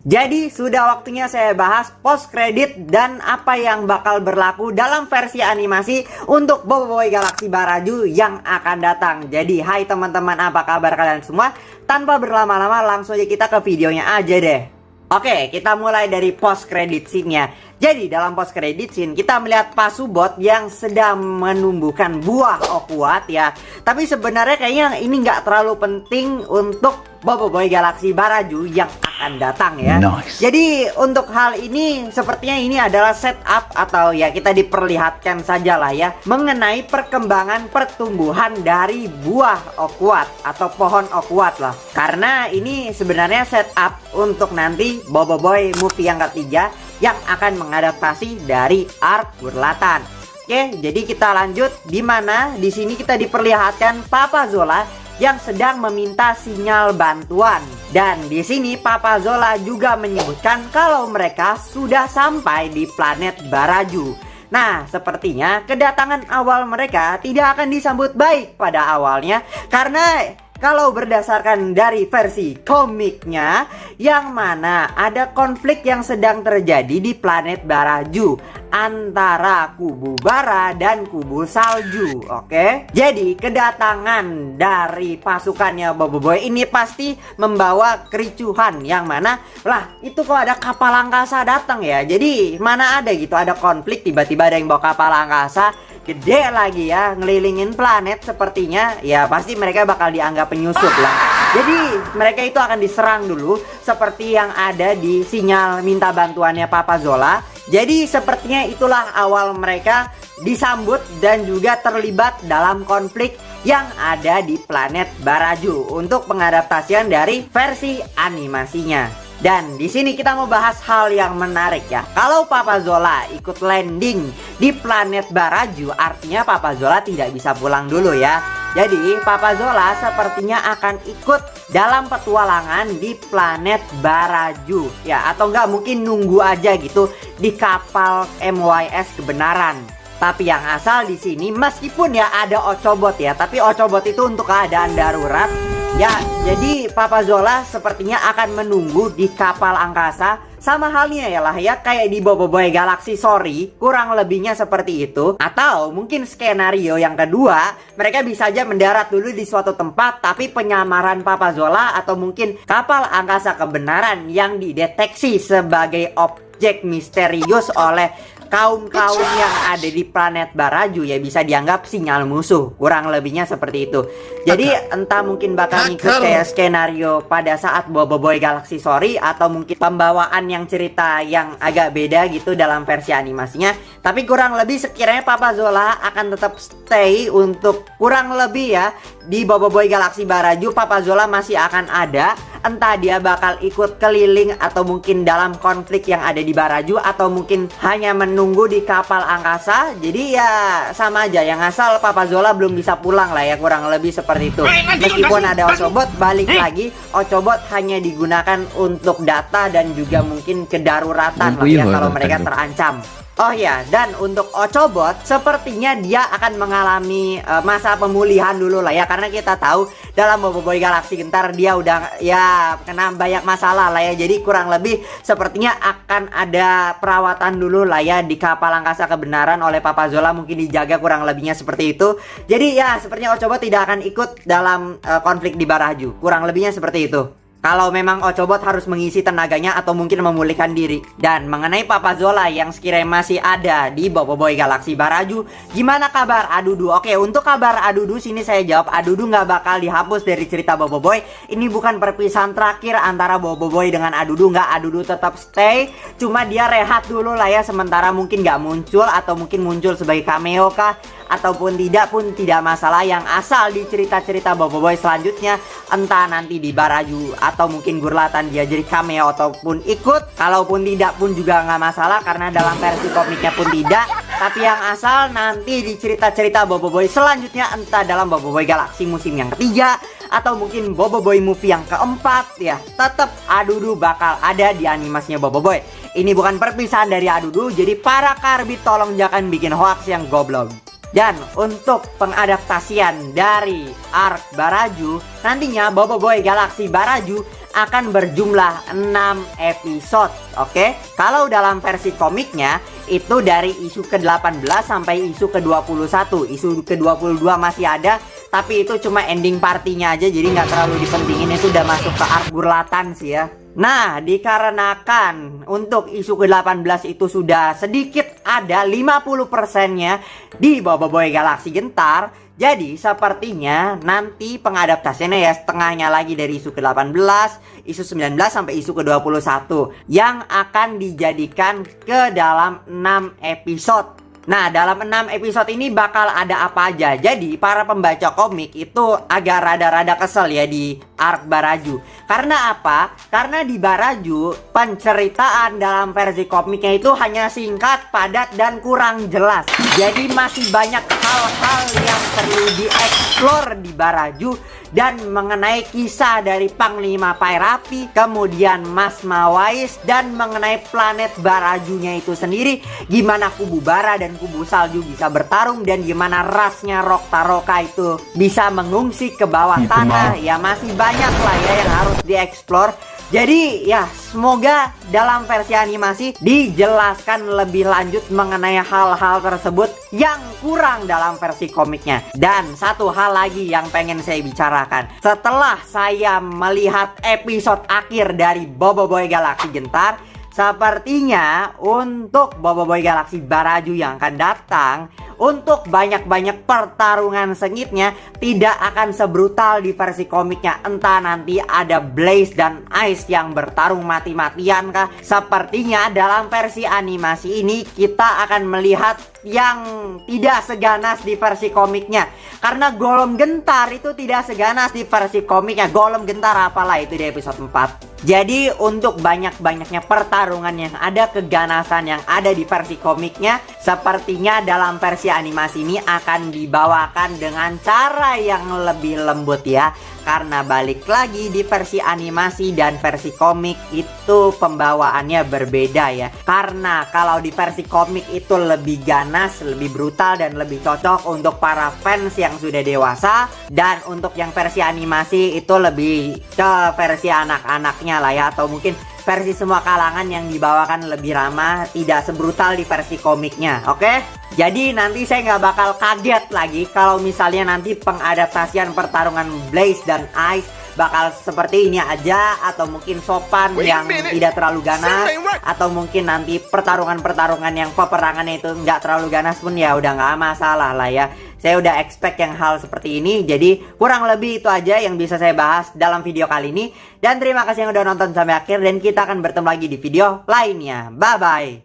Jadi sudah waktunya saya bahas post credit dan apa yang bakal berlaku dalam versi animasi untuk Boboiboy Galaxy Baraju yang akan datang. Jadi hai teman-teman, apa kabar kalian semua? Tanpa berlama-lama langsung aja kita ke videonya aja deh. Oke, kita mulai dari post credit scene-nya. Jadi dalam post credit scene kita melihat Pasubot yang sedang menumbuhkan buah okuat ya. Tapi sebenarnya kayaknya ini nggak terlalu penting untuk Boboiboy Galaxy Baraju yang akan datang ya. Nice. Jadi untuk hal ini sepertinya ini adalah setup atau ya kita diperlihatkan saja lah ya mengenai perkembangan pertumbuhan dari buah okuat atau pohon okuat lah. Karena ini sebenarnya setup untuk nanti Boboiboy movie yang ketiga yang akan mengadaptasi dari arc Gurlatan. Oke, jadi kita lanjut di mana di sini kita diperlihatkan Papa Zola yang sedang meminta sinyal bantuan. Dan di sini Papa Zola juga menyebutkan kalau mereka sudah sampai di planet Baraju. Nah, sepertinya kedatangan awal mereka tidak akan disambut baik pada awalnya karena kalau berdasarkan dari versi komiknya, yang mana ada konflik yang sedang terjadi di planet Baraju antara kubu bara dan kubu salju. Oke, jadi kedatangan dari pasukannya Boboiboy ini pasti membawa kericuhan, yang mana lah itu kok ada kapal angkasa datang ya. Jadi mana ada gitu ada konflik tiba-tiba ada yang bawa kapal angkasa gede lagi ya ngelilingin planet, sepertinya ya pasti mereka bakal dianggap penyusup lah. Jadi mereka itu akan diserang dulu seperti yang ada di sinyal minta bantuannya Papa Zola. Jadi sepertinya itulah awal mereka disambut dan juga terlibat dalam konflik yang ada di planet Baraju untuk pengadaptasian dari versi animasinya. Dan di sini kita mau bahas hal yang menarik ya. Kalau Papa Zola ikut landing di planet Baraju, artinya Papa Zola tidak bisa pulang dulu ya. Jadi Papa Zola sepertinya akan ikut dalam petualangan di planet Baraju ya, atau enggak mungkin nunggu aja gitu di kapal MYS Kebenaran. Tapi yang asal di sini meskipun ya ada Ochobot ya, tapi Ochobot itu untuk keadaan darurat. Ya, jadi Papa Zola sepertinya akan menunggu di kapal angkasa. Sama halnya ya lah ya kayak di Boboiboy Galaxy Sorry, kurang lebihnya seperti itu. Atau mungkin skenario yang kedua, mereka bisa aja mendarat dulu di suatu tempat, tapi penyamaran Papa Zola atau mungkin kapal angkasa kebenaran yang dideteksi sebagai objek misterius oleh kaum-kaum yang ada di planet Baraju ya bisa dianggap sinyal musuh. Kurang lebihnya seperti itu. Jadi entah mungkin bakal ngikut kayak skenario pada saat Boboiboy Galaxy Sorry, atau mungkin pembawaan yang cerita yang agak beda gitu dalam versi animasinya. Tapi kurang lebih sekiranya Papa Zola akan tetap stay untuk kurang lebih ya di Boboiboy Galaxy Baraju. Papa Zola masih akan ada. Entah dia bakal ikut keliling atau mungkin dalam konflik yang ada di Baraju, atau mungkin hanya menunggu di kapal angkasa. Jadi ya sama aja, yang asal Papa Zola belum bisa pulang lah ya, kurang lebih seperti itu. Meskipun ada Ochobot, balik lagi Ochobot hanya digunakan untuk data dan juga mungkin kedaruratan lah ya kalau mereka terancam. Oh ya, dan untuk Ochobot sepertinya dia akan mengalami masa pemulihan dulu lah ya, karena kita tahu dalam Boboiboy Galaxy Gentar dia udah ya kena banyak masalah lah ya. Jadi kurang lebih sepertinya akan ada perawatan dulu lah ya di kapal angkasa kebenaran oleh Papa Zola, mungkin dijaga kurang lebihnya seperti itu. Jadi ya sepertinya Ochobot tidak akan ikut dalam konflik di Baraju, kurang lebihnya seperti itu. Kalau memang Ochobot harus mengisi tenaganya atau mungkin memulihkan diri. Dan mengenai Papa Zola yang sekiranya masih ada di Boboiboy Galaxy Baraju, gimana kabar Adudu? Oke, untuk kabar Adudu sini saya jawab, Adudu nggak bakal dihapus dari cerita Boboiboy. Ini bukan perpisahan terakhir antara Boboiboy dengan Adudu, nggak, Adudu tetap stay. Cuma dia rehat dulu lah ya, sementara mungkin nggak muncul atau mungkin muncul sebagai cameo kah, ataupun tidak pun tidak masalah. Yang asal di cerita-cerita Boboiboy selanjutnya, entah nanti di Baraju atau mungkin Gurlatan dia jadi cameo ataupun ikut. Kalaupun tidak pun juga nggak masalah karena dalam versi komiknya pun tidak. Tapi yang asal nanti di cerita-cerita Boboiboy selanjutnya, entah dalam Boboiboy Galaxy musim yang ketiga atau mungkin Boboiboy movie yang keempat ya, tetap Adudu bakal ada di animasinya Boboiboy. Ini bukan perpisahan dari Adudu, jadi para karbit tolong jangan bikin hoax yang goblok. Dan untuk pengadaptasian dari arc Baraju, nantinya Boboiboy Galaxy Baraju akan berjumlah 6 episode. Oke, kalau dalam versi komiknya itu dari isu ke-18 sampai isu ke-21. Isu ke-22 masih ada, tapi itu cuma ending partinya aja, jadi nggak terlalu dipentingin. Itu udah masuk ke arc Gurlatan sih ya. Nah, dikarenakan untuk isu ke-18 itu sudah sedikit ada 50%-nya di Boboiboy Galaxy Gentar, jadi sepertinya nanti pengadaptasinya ya setengahnya lagi dari isu ke-18, isu 19 sampai isu ke-21 yang akan dijadikan ke dalam 6 episode. Nah, dalam 6 episode ini bakal ada apa aja. Jadi, para pembaca komik itu agak rada-rada kesel ya di arc Baraju. Karena apa? Karena di Baraju, penceritaan dalam versi komiknya itu hanya singkat, padat, dan kurang jelas. Jadi, masih banyak hal-hal yang perlu dieksplor di Baraju. Dan mengenai kisah dari Panglima Pairapi, kemudian Mas Mawais, dan mengenai planet Barajunya itu sendiri, gimana kubu Bara dan kubu Salju bisa bertarung, dan gimana rasnya Rok Taroka itu bisa mengungsi ke bawah tanah. Ya masih banyak lah ya yang harus dieksplor. Jadi ya semoga dalam versi animasi dijelaskan lebih lanjut mengenai hal-hal tersebut yang kurang dalam versi komiknya. Dan satu hal lagi yang pengen saya bicarakan, setelah saya melihat episode akhir dari Boboiboy Galaxy Gentar, sepertinya untuk Boboiboy Galaxy Baraju yang akan datang, untuk banyak-banyak pertarungan sengitnya tidak akan sebrutal di versi komiknya. Entah nanti ada Blaze dan Ice yang bertarung mati-matian kah? Sepertinya dalam versi animasi ini kita akan melihat yang tidak seganas di versi komiknya. Karena Golem Gentar itu tidak seganas di versi komiknya. Golem Gentar apalah itu di episode 4. Jadi untuk banyak-banyaknya pertarungan yang ada, keganasan yang ada di versi komiknya, sepertinya dalam versi animasi ini akan dibawakan dengan cara yang lebih lembut ya. Karena balik lagi di versi animasi dan versi komik itu pembawaannya berbeda ya. Karena kalau di versi komik itu lebih ganas, lebih brutal, dan lebih cocok untuk para fans yang sudah dewasa. Dan untuk yang versi animasi itu lebih ke versi anak-anaknya lah ya, atau mungkin versi semua kalangan yang dibawakan lebih ramah, tidak sebrutal di versi komiknya. Oke? Jadi nanti saya nggak bakal kaget lagi kalau misalnya nanti pengadaptasian pertarungan Blaze dan Ice bakal seperti ini aja, atau mungkin sopan yang tidak terlalu ganas, atau mungkin nanti pertarungan-pertarungan yang peperangannya itu nggak terlalu ganas pun ya udah nggak masalah lah ya. Saya udah expect yang hal seperti ini. Jadi kurang lebih itu aja yang bisa saya bahas dalam video kali ini. Dan terima kasih yang udah nonton sampai akhir, dan kita akan bertemu lagi di video lainnya. Bye bye.